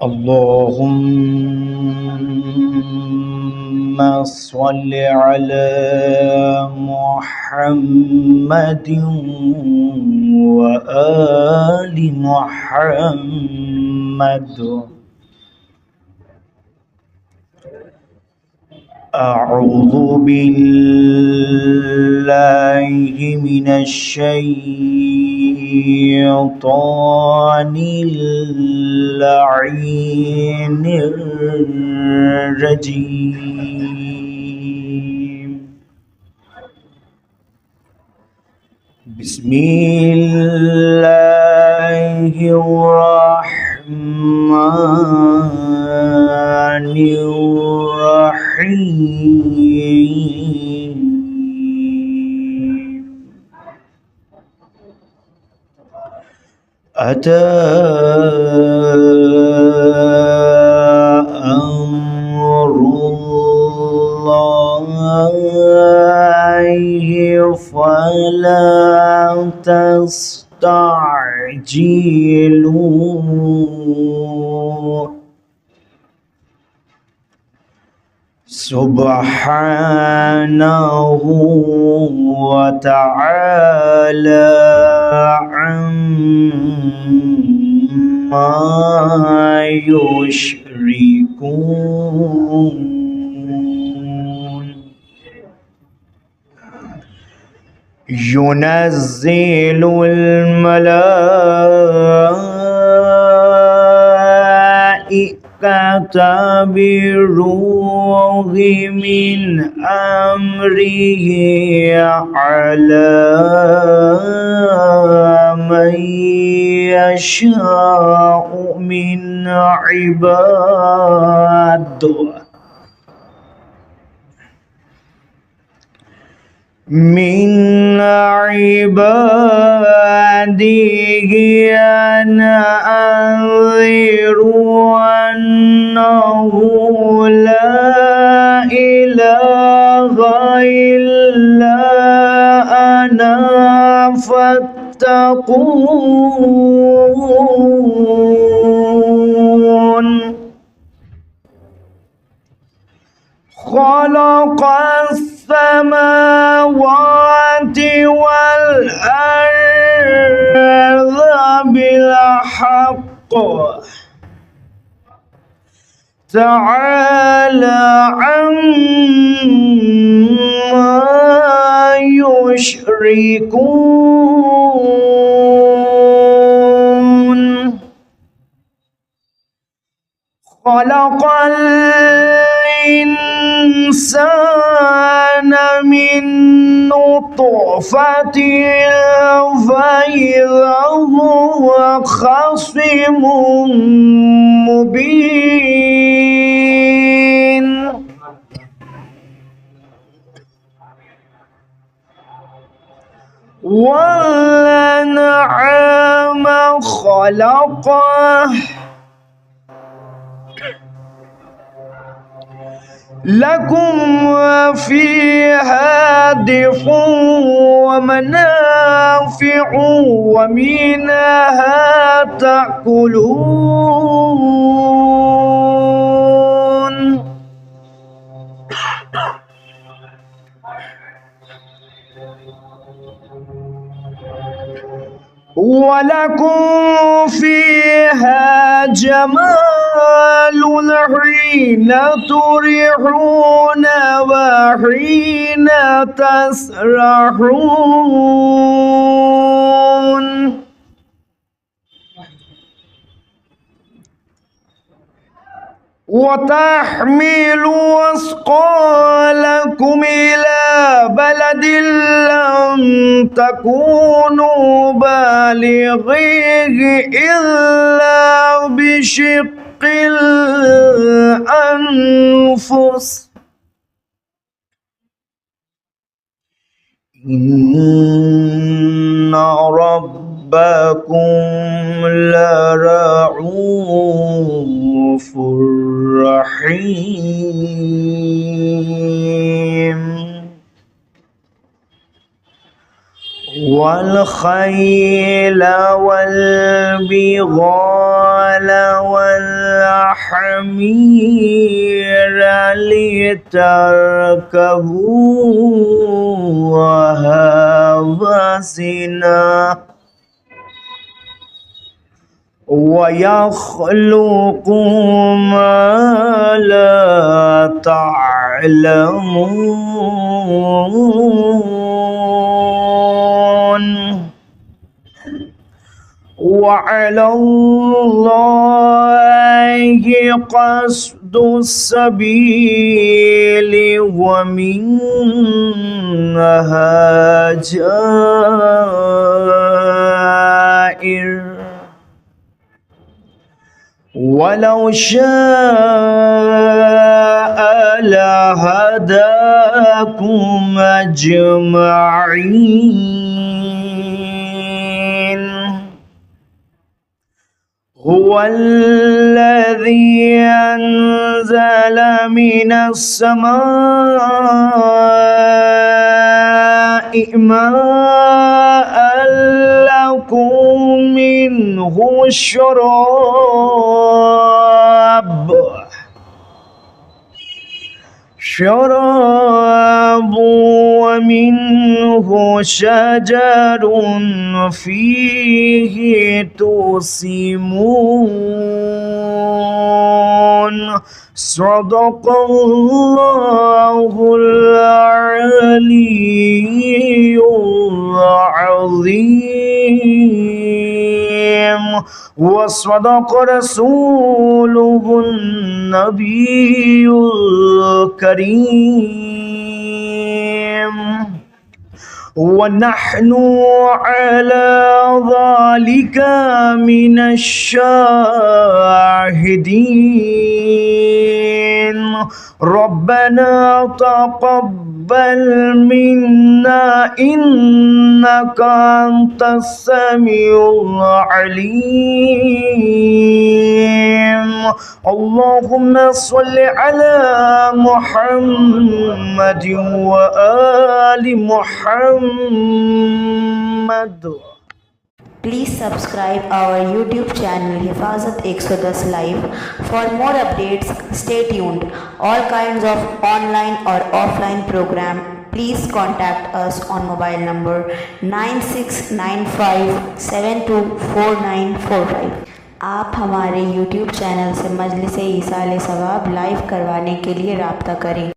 اللهم صل على محمد وآل محمد. أعوذ بالله من الشيطان اللعين الرجيم. بسم الله الرحمن الرحيم. أتى أمر الله فلا تستعجلوه. سبحانه وتعالى عما يشركون. ينزل الملائكة بالروح من أمره على من يشاء من عباده أن أنذروا أنه لا إله إلا أنا فاتقون. خلق السماوات والأرض بالحق تعالى عما يشركون. خلق الإنسان من نطفة فإذا هو خصيم مبين. والأنعام خلقه لكم فيها دفء ومنافع ومنها تأكلون. ولكم فيها جمال حين تريحون وحين تسرحون. وتحملوا أثقالكم إلى بلد لم تكونوا بالغيه إلا بشق الأنفس. إن ربكم لرؤوف رحيم. والخيل والبغال والحمير لتركبوها وزنا ويخلق ما لا تعلمون وعلى الله قصد السبيل ومنها جائر ولو شاء لهداكم أجمعين هو الذي أنزل من السماء ماء لكم منه شراب ومنه شجر فيه تسيمون صدق الله العلي العظيم وصدق رسوله النبي الكريم ونحن على ذلك من الشاهدين ربنا تقبل منا إنك أنت السميع العليم اللهم صل على محمد وآل محمد. Please subscribe our YouTube channel Hifazat 110 Live. For more updates, stay tuned. All kinds of online or offline program, please contact us on mobile number 9695724945. आप हमारे YouTube channel से मजलिस ईसाल सवाब लाइव करवाने के लिए राब्ता करें।